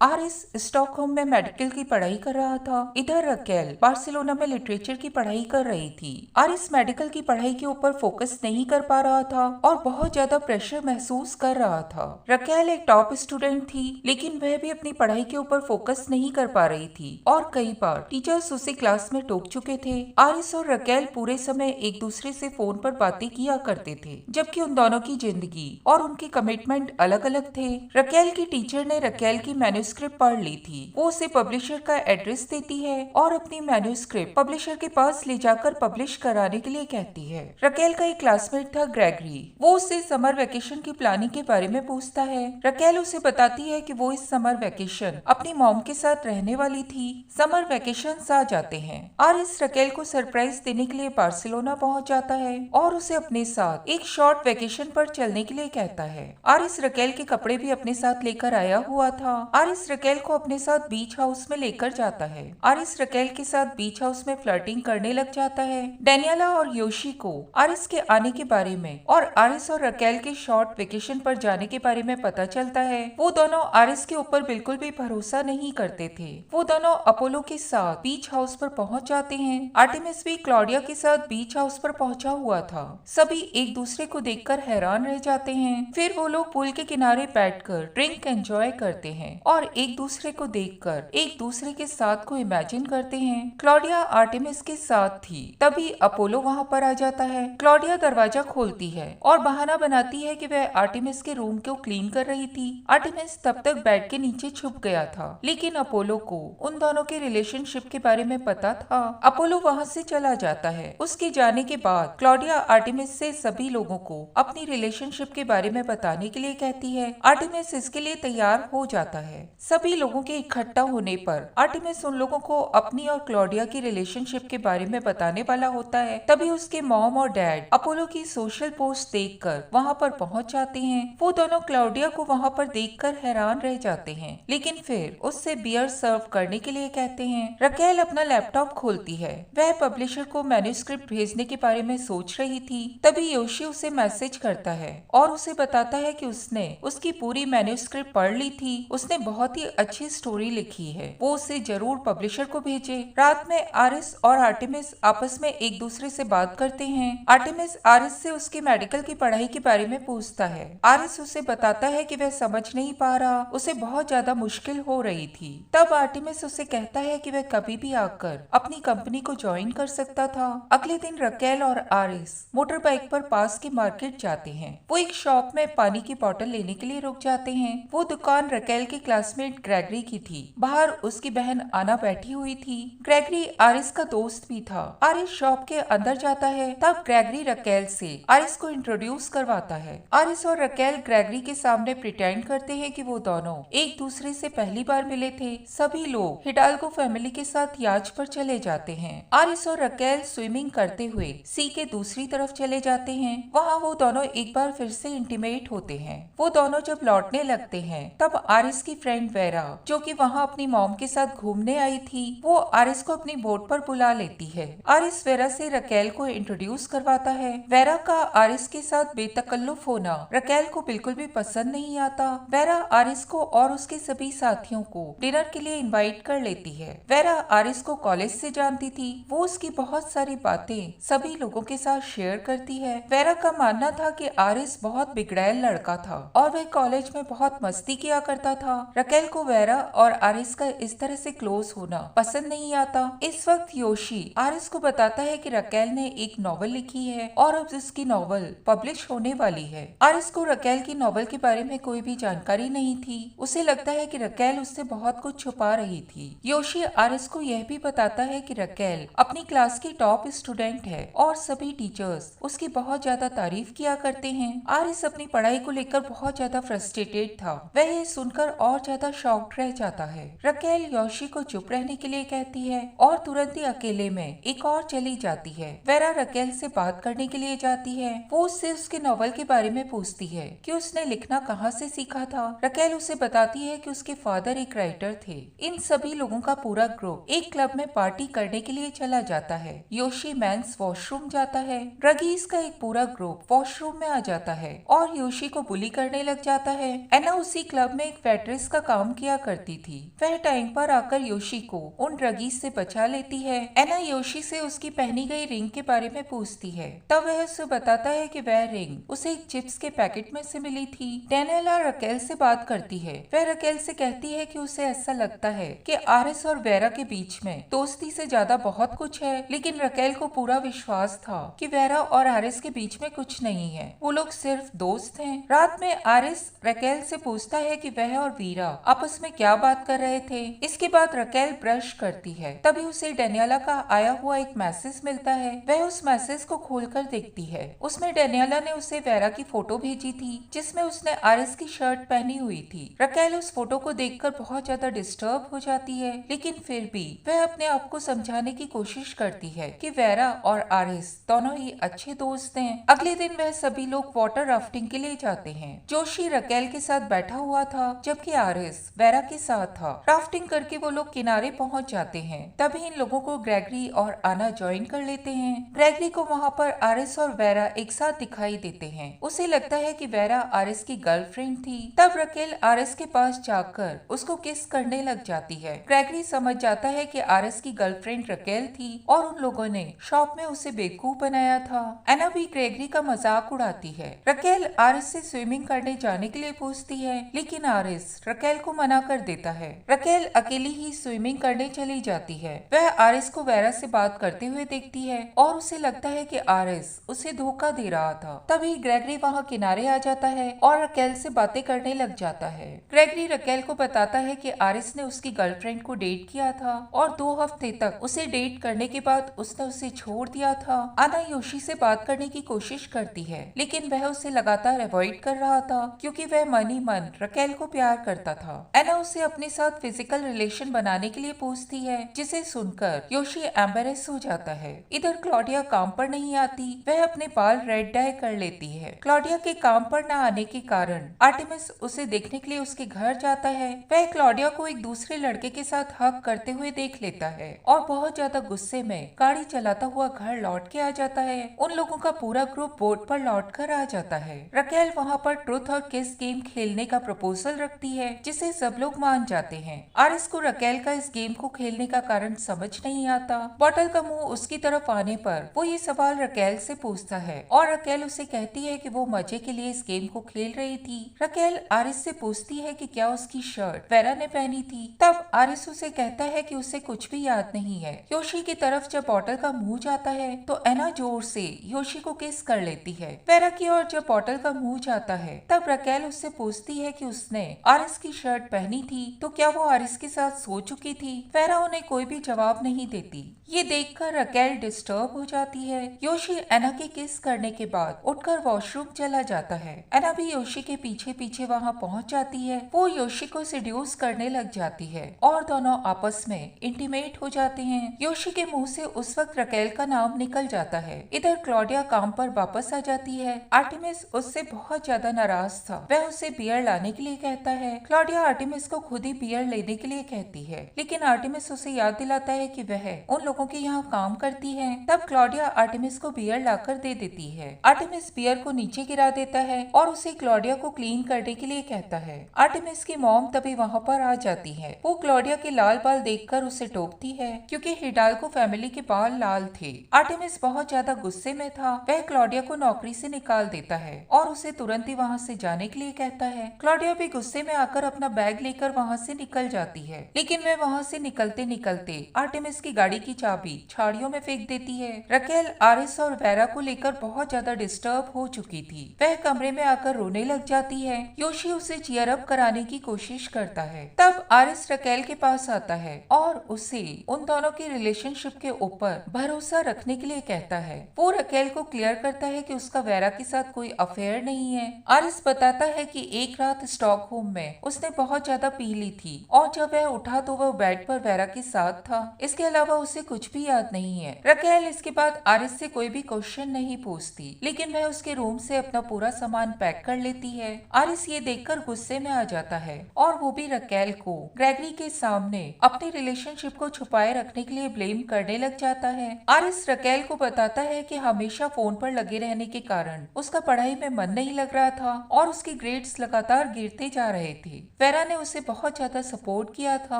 Aaris Stockholm में medical की पढ़ाई कर रहा था। इधर रकेल बार्सिलोना में लिटरेचर की पढ़ाई कर रही थी। आरिस मेडिकल की पढ़ाई के ऊपर फोकस नहीं कर पा रहा था और बहुत ज्यादा प्रेशर महसूस कर रहा था। रकेल एक टॉप स्टूडेंट थी, लेकिन वह भी अपनी पढ़ाई के ऊपर फोकस नहीं कर पा रही थी और कई बार टीचर्स उसे क्लास में टोक चुके थे। आरिस और रकेल पूरे समय एक दूसरे से फोन पर बातें किया करते थे, जबकि उन दोनों की जिंदगी और उनके कमिटमेंट अलग अलग थे। रकेल की टीचर ने रकेल की मैन्युस्क्रिप्ट पढ़ ली थी। वो उसे पब्लिशर का एड्रेस देती है और अपनी मैन्युस्क्रिप्ट पब्लिशर के पास ले जाकर पब्लिश कराने के लिए कहती है। रकेल का एक क्लासमेट था ग्रेगरी। वो उससे समर वेकेशन की प्लानिंग के बारे में पूछता है। रकेल उसे बताती है कि वो इस समर वेकेशन अपनी मॉम के साथ रहने वाली थी। समर वेकेशन आ जाते हैं। आरिस रकेल को सरप्राइज देने के लिए बार्सिलोना पहुंच जाता है और उसे अपने साथ एक शॉर्ट वेकेशन पर चलने के लिए कहता है। आरिस रकेल के कपड़े भी अपने साथ लेकर आया हुआ था। आरिस रकेल को अपने साथ बीच हाउस में लेकर जाता है। आरिस रकेल के साथ बीच हाउस में फ्लर्टिंग करने लग जाता है। डेनियला और योशी को आरिस के आने के बारे में और आरिस और रकेल के शॉर्ट वेकेशन पर जाने के बारे में पता चलता है। वो दोनों आरिस के ऊपर बिल्कुल भी भरोसा नहीं करते थे। वो दोनों अपोलो के साथ बीच हाउस पर पहुंच जाते हैं। आर्टेमिस भी क्लॉडिया के साथ बीच हाउस पर पहुंचा हुआ था। सभी एक दूसरे को देखकर हैरान रह जाते हैं। फिर वो लोग पूल के किनारे बैठकर ड्रिंक एंजॉय करते हैं और एक दूसरे को देखकर एक दूसरे के साथ को इमेजिन करते हैं। क्लॉडिया आर्टेमिस के साथ थी, तभी अपोलो वहां पर आ जाता है। क्लॉडिया दरवाजा खोलती है और बहाना बनाती है कि वह आर्टेमिस के रूम को क्लीन कर रही थी। आर्टेमिस तब तक बेड के नीचे छुप गया था, लेकिन अपोलो को उन दोनों के रिलेशनशिप के बारे में पता था। अपोलो वहां से चला जाता है। उसके जाने के बाद क्लॉडिया आर्टेमिस से सभी लोगों को अपनी रिलेशनशिप के बारे में बताने के लिए कहती है। आर्टेमिस इसके लिए तैयार हो जाता है। सभी लोगों के इकट्ठा होने पर आर्टेमिस उन लोगों को अपनी और क्लॉडिया की रिलेशनशिप के बारे में बताने वाला होता है। तभी उसके मॉम और डैड अपोलो की सोशल पोस्ट देखकर वहां पर पहुंच जाते हैं। वो दोनों क्लॉडिया को वहां पर देखकर हैरान रह जाते हैं, लेकिन फिर उससे बियर सर्व करने के लिए कहते हैं। रकेल अपना लैपटॉप खोलती है। वह पब्लिशर को मैन्युस्क्रिप्ट भेजने के बारे में सोच रही थी। तभी योशी उसे मैसेज करता है और उसे बताता है कि उसने उसकी पूरी मैन्युस्क्रिप्ट पढ़ ली थी। उसने बहुत ही अच्छी स्टोरी लिखी है, वो उसे जरूर पब्लिशर को भेजे। रात में आरिस और आर्टेमिस आपस में एक दूसरे से बात करते हैं। आर्टेमिस आरिस से उसकी मेडिकल की पढ़ाई के बारे में पूछता है। आरिस उसे बताता है कि वह समझ नहीं पा रहा, उसे बहुत ज्यादा मुश्किल हो रही थी। तब आर्टेमिस उसे कहता है कि वह कभी भी आकर अपनी कंपनी को ज्वाइन कर सकता था। अगले दिन रकेल और आरिस मोटर बाइक पर पास के मार्केट जाते हैं। वो एक शॉप में पानी की बोतल लेने के लिए रुक जाते हैं। वो दुकान रकेल के क्लासमेट ग्रेगरी की थी। बाहर उसकी बहन आना बैठी हुई थी। ग्रेगरी आरिस का दोस्त भी था। आरिस शॉप के अंदर जाता है, तब ग्रेगरी रकेल से आरिस को इंट्रोड्यूस करवाता है। आरिस और रकेल ग्रेगरी के सामने प्रिटेंड करते हैं कि वो दोनों एक दूसरे से पहली बार मिले थे। सभी लोग हिडाल्गो फैमिली के साथ याच पर चले जाते हैं। आरिस और रकेल स्विमिंग करते हुए सी के दूसरी तरफ चले जाते हैं। वहाँ वो दोनों एक बार फिर से इंटीमेट होते हैं। वो दोनों जब लौटने लगते हैं, तब आरिस की फ्रेंड वेरा, जो कि वहाँ अपनी मॉम के साथ घूमने आई थी, वो आरिस को अपनी बोट पर बुला लेती है। आरिस वेरा से रकेल को इंट्रोड्यूस करवाता है। वेरा का आरिस के साथ बेतकल्लुफ होना रकेल को बिल्कुल भी पसंद नहीं आता। वेरा आरिस को और उसके सभी साथियों को डिनर के लिए इनवाइट कर लेती है। वेरा आरिस को कॉलेज से जानती थी। वो उसकी बहुत सारी बातें सभी लोगों के साथ शेयर करती है। वेरा का मानना था कि आरिस बहुत बिगड़ैल लड़का था और वह कॉलेज में बहुत मस्ती किया करता था। रकेल को वेरा और आरिस का इस तरह से क्लोज होना पसंद नहीं आता। इस वक्त योशी आरिस को बताता है कि रकेल ने एक नॉवल लिखी है और अब उसकी नॉवल पब्लिश होने वाली है। आरिस को रकेल की नॉवल के बारे में कोई भी जानकारी नहीं थी। उसे लगता है कि रकेल उससे बहुत कुछ छुपा रही थी। योशी आरिस को यह भी बताता है कि रकेल अपनी क्लास की टॉप स्टूडेंट है और सभी टीचर्स उसकी बहुत ज्यादा तारीफ किया करते हैं। आरिस अपनी पढ़ाई को लेकर बहुत ज्यादा फ्रस्ट्रेटेड था। वह ये सुनकर और ज्यादा शॉक्ड रह जाता है। रकेल योशी को चुप रहने के लिए कहती है और तुरंत ही अकेले में एक और चली जाती है। वेरा रकेल से बात करने के लिए जाती है। वो उससे उसके नॉवल के बारे में पूछती है कि उसने लिखना कहाँ से सीखा था। रकेल उसे बताती है कि उसके फादर एक राइटर थे। इन सभी लोगों का पूरा ग्रुप एक क्लब में पार्टी करने के लिए चला जाता है। योशी मेंस वॉशरूम जाता है। रगीज का एक पूरा ग्रुप वॉशरूम में आ जाता है और योशी को बुली करने लग जाता है। एना उसी क्लब में एक वेट्रेस का काम किया करती थी। वह टाइम पर आकर योशी को उन ड्रगीज से बचा लेती है। एना योशी से उसकी पहनी गई रिंग के बारे में पूछती है। तब वह उसे बताता है कि वह रिंग उसे एक चिप्स के पैकेट में से मिली थी। डेनियला रकेल से बात करती है। वह रकेल से कहती है कि उसे ऐसा लगता है कि आरिस और वेरा के बीच में दोस्ती से ज्यादा बहुत कुछ है, लेकिन रकेल को पूरा विश्वास था कि वेरा और आरिस के बीच में कुछ नहीं है, वो लोग सिर्फ दोस्त हैं। रात में आरिस रकेल से पूछता है कि वह और वीरा आपस में क्या बात कर रहे थे। इसके बाद रकेल ब्रश करती है, तभी उसे डेनियला का आया हुआ एक मैसेज मिलता है। वह उस मैसेज को खोलकर देखती है। उसमें डेनियला ने उसे वेरा की फोटो भेजी थी जिसमें उसने आरिस की शर्ट पहनी हुई थी। रकेल उस फोटो को देखकर बहुत ज्यादा डिस्टर्ब हो जाती है, लेकिन फिर भी वह अपने आप को समझाने की कोशिश करती है कि वेरा और आरिस दोनों ही अच्छे दोस्त हैं। अगले दिन वह सभी लोग वाटर राफ्टिंग के लिए जाते हैं। जोशी रकेल के साथ बैठा हुआ था जबकि आरिस वेरा के साथ था। राफ्टिंग करके वो लोग किनारे पहुंच जाते हैं। तभी इन लोगों को ग्रेगरी और आना ज्वाइन कर लेते हैं। ग्रेगरी को वहाँ पर आरिस और वेरा एक साथ दिखाई देते हैं। उसे लगता है कि वेरा आरिस की गर्लफ्रेंड थी। तब रकेल आरिस के पास जाकर उसको किस करने लग जाती है। ग्रेगरी समझ जाता है कि आरिस की गर्लफ्रेंड रकेल थी और उन लोगों ने शॉप में उसे बेवकूफ बनाया था। एना भी ग्रेगरी का मजाक उड़ाती है। रकेल आरिस से स्विमिंग करने जाने के लिए पूछती है, लेकिन आरिस रकेल को मना कर देता है। रकेल अकेली ही स्विमिंग करने चली जाती है। वह आरिस को वेरा से बात करते हुए देखती है और उसे लगता है कि आरिस उसे धोखा दे रहा था। तभी ग्रेगरी वहाँ किनारे आ जाता है और रकेल से बातें करने लग जाता है। ग्रेगरी रकेल को बताता है कि आरिस ने उसकी गर्लफ्रेंड को डेट किया था और 2 हफ्ते तक उसे डेट करने के बाद उसने उसे छोड़ दिया था। आना योशी से बात करने की कोशिश करती है, लेकिन वह उसे लगातार अवॉइड कर रहा था क्योंकि वह मन ही मन रकेल को प्यार करता था। एना उसे अपने साथ फिजिकल रिलेशन बनाने के लिए पूछती है, जिसे सुनकर योशी एम्बेरेस हो जाता है। इधर क्लॉडिया काम पर नहीं आती। वह अपने बाल रेड डाई कर लेती है। क्लॉडिया के काम पर न आने के कारण आर्टेमिस उसे देखने के लिए उसके घर जाता है। वह क्लॉडिया को एक दूसरे लड़के के साथ हग करते हुए देख लेता है और बहुत ज्यादा गुस्से में गाड़ी चलाता हुआ घर लौट के आ जाता है। उन लोगों का पूरा ग्रुप बोट पर लौट कर आ जाता है। रकेल वहाँ पर ट्रुथ और किस गेम खेलने का प्रपोजल रखती है, जिसे सब लोग मान जाते हैं। आरिस को रकेल का इस गेम को खेलने का कारण समझ नहीं आता। बॉटल का मुंह उसकी तरफ आने पर वो ये सवाल रकेल से पूछता है और रकेल उसे कहती है कि वो मजे के लिए इस गेम को खेल रही थी। रकेल आरिस से पूछती है कि क्या उसकी शर्ट वेरा ने पहनी थी। तब आरिस उसे कहता है कि उसे कुछ भी याद नहीं है। योशी की तरफ जब बॉटल का मुंह जाता है तो एना जोर से योशी को किस कर लेती है। वेरा की ओर जब बॉटल का मुंह जाता है तब रकेल उससे पूछती है कि उसने आरिस की शर्ट पहनी थी तो क्या वो आरिस के साथ सो चुकी थी। वेरा उन्हें कोई भी जवाब नहीं देती। ये देखकर रकेल डिस्टर्ब हो जाती है। योशी एना के किस करने के बाद उठकर वॉशरूम चला जाता है। एना भी योशी के पीछे पीछे वहाँ पहुँच जाती है। वो योशी को सेड्यूस करने लग जाती है और दोनों आपस में इंटीमेट हो जाते हैं। योशी के मुंह से उस वक्त रकेल का नाम निकल जाता है। इधर क्लॉडिया काम पर वापस आ जाती है। आर्टेमिस उससे बहुत ज्यादा नाराज था। वह उसे बियर लाने के लिए कहता है। क्लॉडिया आर्टेमिस को खुद ही बियर लेने के लिए कहती है, लेकिन आर्टेमिस उसे याद दिलाता है कि वह उन लोगों के यहाँ काम करती है। तब क्लॉडिया आर्टेमिस को बियर लाकर दे देती है। आर्टेमिस बियर को नीचे गिरा देता है और उसे क्लॉडिया को क्लीन करने के लिए कहता है। आर्टेमिस की मॉम तभी वहाँ पर आ जाती है। वो क्लॉडिया के लाल बाल देखकर उसे टोकती है क्योंकि हिडाल्गो फैमिली के बाल लाल थे। आर्टेमिस बहुत ज्यादा गुस्से में था। वह क्लॉडिया को नौकरी से निकाल देता है और उसे तुरंत ही वहाँ से जाने के लिए कहता है। क्लॉडिया भी गुस्से में आकर अपना बैग लेकर वहाँ से निकल जाती है, लेकिन वह वहाँ से निकलते निकलते आर्टेमिस की गाड़ी की चाबी झाड़ियों में फेंक देती है। रकेल आरिस और वेरा को लेकर बहुत ज्यादा डिस्टर्ब हो चुकी थी। वह कमरे में आकर रोने लग जाती है। योशी उसे चीयर अप कराने की कोशिश करता है। तब आरिस रकेल के पास आता है और उसे उन दोनों के रिलेशनशिप के ऊपर भरोसा रखने के लिए कहता है। वो रकेल को क्लियर करता है कि उसका वेरा के साथ कोई अफेयर नहीं है। आरिस बताता है कि एक रात स्टॉकहोम में उसने बहुत ज्यादा पी ली थी और जब वह उठा तो वह बेड पर वेरा के साथ था। इसके अलावा उसे कुछ भी याद नहीं है। रकेल इसके बाद आरिस से कोई भी क्वेश्चन नहीं पूछती, लेकिन वह उसके रूम से अपना पूरा सामान पैक कर लेती है। आरिस ये देखकर गुस्से में आ जाता है और वो भी रकेल को ग्रेगरी के सामने अपने रिलेशनशिप को छुपाए रखने के लिए ब्लेम करने लग जाता है। आरिस रकेल को बताता है कि हमेशा फोन पर लगे रहने के कारण उसका पढ़ाई में मन नहीं लग रहा था और उसके ग्रेड्स लगातार गिरते जा रहे थे। वेरा ने उसे बहुत ज्यादा सपोर्ट किया था।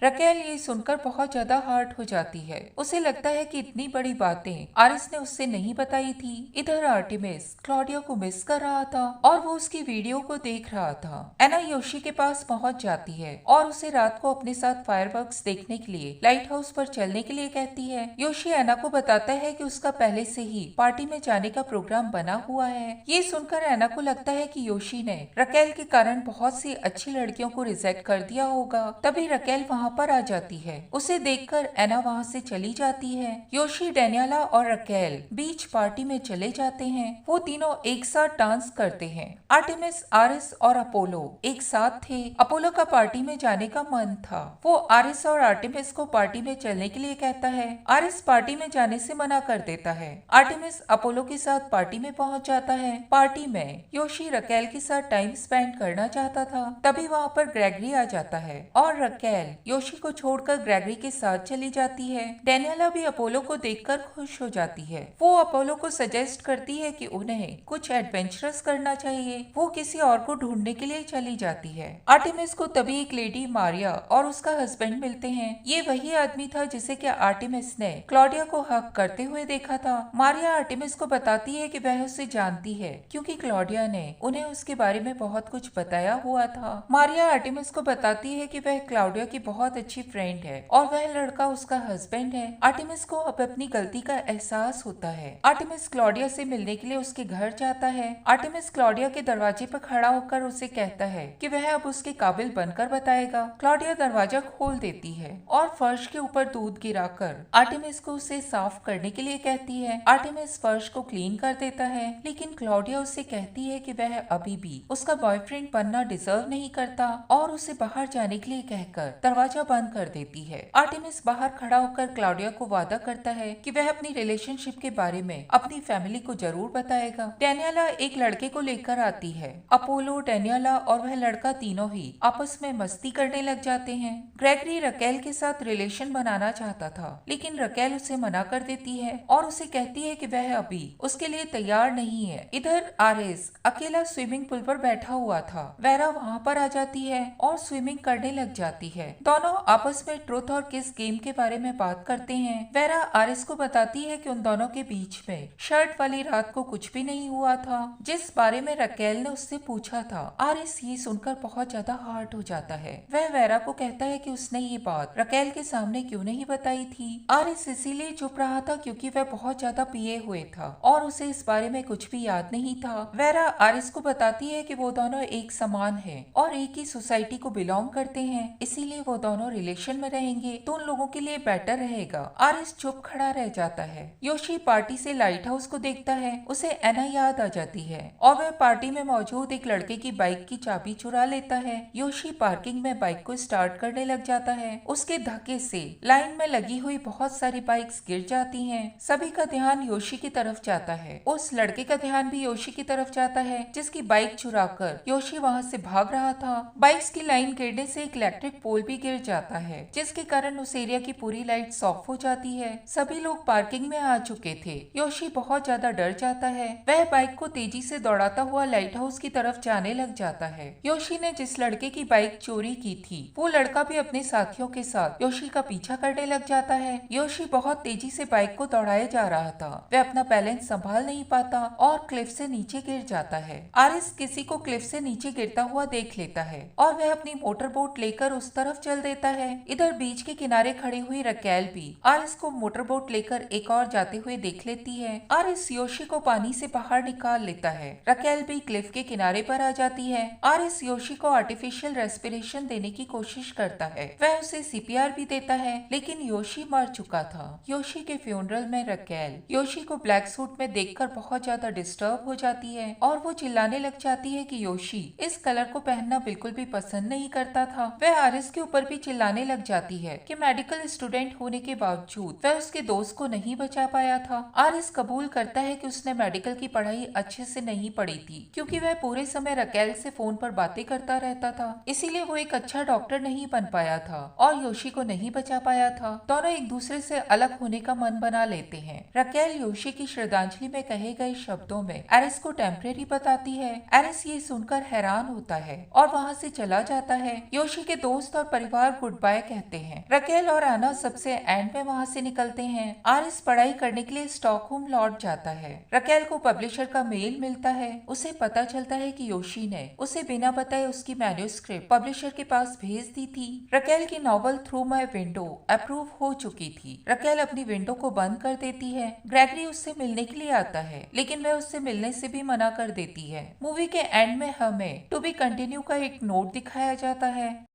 रकेल ये सुनकर बहुत ज्यादा हर्ट हो जाती है। उसे लगता है कि इतनी बड़ी बातें आरिस ने उससे नहीं बताई थी। इधर आर्टेमिस क्लॉडिया को मिस कर रहा था और वो उसकी वीडियो को देख रहा था। एना योशी के पास पहुंच जाती है और उसे रात को अपने साथ फायरवर्क्स देखने के लिए लाइट हाउस पर चलने के लिए कहती है। योशी एना को बताता है कि उसका पहले से ही पार्टी में जाने का प्रोग्राम बना हुआ है। ये सुनकर एना को लगता है कि योशी ने रकेल के कारण बहुत सी अच्छी लड़कियों को रिजेक्ट कर दिया होगा। तभी रकेल वहाँ पर आ जाती है। उसे देखकर एना वहाँ से चली जाती है। योशी, डेनियाला और रकेल बीच पार्टी में चले जाते हैं। वो तीनों एक साथ डांस करते हैं। आर्टेमिस, आरिस और अपोलो एक साथ थे। अपोलो का पार्टी में जाने का मन था। वो आरिस और आर्टेमिस को पार्टी में चलने के लिए कहता है। आरिस पार्टी में जाने से मना कर देता है। आर्टेमिस अपोलो के साथ पार्टी में पहुंच जाता है। पार्टी में योशी रकेल के साथ टाइम स्पेंड करना चाहता था। तभी वहाँ पर ग्रेगरी आ जाता है और रकेल योशी को छोड़कर ग्रेगरी के साथ चली जाती है। डेनियाला भी अपोलो को देखकर खुश हो जाती है। वो अपोलो को सजेस्ट करती है कि उन्हें कुछ एडवेंचरस करना चाहिए। वो किसी और को ढूंढने के लिए चली जाती है। आर्टेमिस को तभी एक लेडी मारिया और उसका हस्बैंड मिलते हैं। ये वही आदमी था जिसे क्या आर्टेमिस ने क्लॉडिया को हक करते हुए देखा था। मारिया आर्टेमिस को बताती है कि वह उसे जानती है क्योंकि क्लॉडिया ने उन्हें उसके बारे में बहुत कुछ बताया हुआ था। मारिया आर्टेमिस को बताती है कि वह क्लॉडिया की बहुत अच्छी फ्रेंड है और वह लड़का उसका हस्बैंड है। आर्टेमिस को अब अपनी गलती का एहसास होता है। आर्टेमिस क्लॉडिया से मिलने के लिए उसके घर जाता है। आर्टेमिस क्लॉडिया के दरवाजे पर खड़ा होकर उसे कहता है कि वह अब उसके काबिल बनकर बताएगा। क्लॉडिया दरवाजा खोल देती है और फर्श के ऊपर दूध गिराकर आर्टेमिस को उसे साफ करने के लिए कहती है। आर्टेमिस फर्श को क्लीन कर देता है, लेकिन क्लॉडिया उससे कहती है कि वह अभी भी उसका बॉयफ्रेंड बनना डिजर्व नहीं करता और उसे बाहर जाने के लिए कहकर दरवाजा बंद कर देती है। आर्टेमिस बाहर खड़ा होकर क्लॉडिया को वादा करता है कि वह अपनी रिलेशनशिप के बारे में अपनी फैमिली को जरूर बताएगा। डेनियाला एक लड़के को लेकर आती है। अपोलो, डेनियाला और वह लड़का तीनों ही आपस में मस्ती करने लग जाते हैं। ग्रेगरी रकेल के साथ रिलेशन बनाना चाहता था, लेकिन रकेल उसे मना कर देती है और उसे कहती है कि वह अभी उसके लिए तैयार नहीं है। इधर आरिस अकेला स्विमिंग पूल पर बैठा हुआ था। वेरा वहाँ पर आ जाती है और स्विमिंग करने लग जाती है। दोनों आपस में ट्रूथ और किस गेम के बारे में बात करते हैं। वेरा आरिस को बताती है कि उन दोनों के बीच में शर्ट वाली रात को कुछ भी नहीं हुआ था, जिस बारे में रकेल ने उससे पूछा था। आरिस ये सुनकर बहुत ज्यादा हर्ट हो जाता है। वह वेरा को कहता है कि उसने ये बात रकेल के सामने क्यों नहीं बताई थी। आरिस इसीलिए चुप रहा था क्योंकि वह बहुत ज्यादा पिए हुए था और उसे इस बारे में कुछ भी याद नहीं था। वेरा आरिस को बताती है कि वो दोनों एक समान हैं और एक ही सोसाइटी को बिलोंग करते हैं, इसीलिए वो दोनों रिलेशन में रहेंगे तो उन लोगों के लिए बेटर रहेगा। आरिस चुप खड़ा रह जाता है। योशी पार्टी से लाइट हाउस को देखता है। उसे एना याद आ जाती है और वह पार्टी में मौजूद एक लड़के की बाइक की चाबी चुरा लेता है। योशी पार्किंग में बाइक को स्टार्ट करने लग जाता है। उसके धक्के से लाइन में लगी हुई बहुत सारी बाइक्स गिर जाती हैं। सभी का ध्यान योशी की तरफ जाता है। उस लड़के का ध्यान भी योशी की तरफ जाता है जिसकी बाइक चुराकर योशी वहाँ से भाग रहा था। बाइक्स की लाइन गिरने से एक इलेक्ट्रिक पोल भी गिर जाता है, जिसके कारण उस एरिया की पूरी लाइट ऑफ हो जाती है। सभी लोग पार्किंग में आ चुके थे। योशी बहुत ज्यादा डर जाता है। वह बाइक को तेजी से दौड़ाता हुआ लाइट हाउस की तरफ जाने लग जाता है। योशी ने जिस लड़के की बाइक चोरी की थी, वो लड़का भी अपने साथियों के साथ योशी का पीछा करने लग जाता है। योशी बहुत तेजी से बाइक को दौड़ाए जा रहा था। वह अपना बैलेंस संभाल नहीं पाता और क्लिफ से नीचे गिर जाता है। आरिस किसी को क्लिफ से नीचे गिरता हुआ देख लेता है और वह अपनी मोटर बोट लेकर उस तरफ चल देता है। इधर बीच के किनारे खड़ी हुई रकेल भी आरिस को मोटर बोट लेकर एक और जाते हुए देख लेती है। आरिस योशी को पानी से बाहर निकाल लेता है। रकेल भी क्लिफ के किनारे पर आ जाती है। आरिस योशी को आर्टिफिशियल रेस्पिरेशन देने की कोशिश करता है। वह उसे सीपीआर भी देता है, लेकिन योशी मर चुका था। योशी के फ्यूनरल में रकेल योशी को ब्लैक सूट में देखकर बहुत ज्यादा डिस्टर्ब हो जाती है और वो चिल्लाने लग जाती है कि योशी इस कलर को पहनना बिल्कुल भी पसंद नहीं करता था। वह आरिस के ऊपर भी चिल्लाने लग जाती है कि मेडिकल स्टूडेंट होने के बावजूद वह उसके दोस्त को नहीं बचा पाया था। आरिस कबूल करता है कि उसने मेडिकल की पढ़ाई अच्छे से नहीं पढ़ी थी, क्योंकि वह पूरे समय रकेल से फोन पर बातें करता रहता था, इसीलिए वो एक अच्छा डॉक्टर नहीं बन पाया था और योशी को नहीं बचा पाया था। दोनों एक दूसरे से अलग होने का मन बना लेते हैं। रकेल योशी की श्रद्धांजलि में कहे गए शब्दों में एरिस को टेम्परेरी बताती है। एरिस ये सुनकर हैरान होता है और वहाँ से से चला जाता है। योशी के दोस्त और परिवार गुड बाय कहते हैं। रकेल और आना सबसे एंड में वहाँ से निकलते हैं। आरिस पढ़ाई करने के लिए स्टॉकहोम लौट जाता है। रकेल को पब्लिशर का मेल मिलता है। उसे पता चलता है कि योशी ने उसे बिना बताए उसकी मैन्युस्क्रिप्ट पब्लिशर के पास भेज दी थी। रकेल की novel through my window approve हो चुकी थी। रकेल अपनी विंडो को बंद कर देती है। ग्रेगरी उससे मिलने के लिए आता है, लेकिन वह उससे मिलने से भी मना कर देती है। मूवी के एंड में हमें टू बी कंटिन्यू का एक नोट दिखाया जाता है।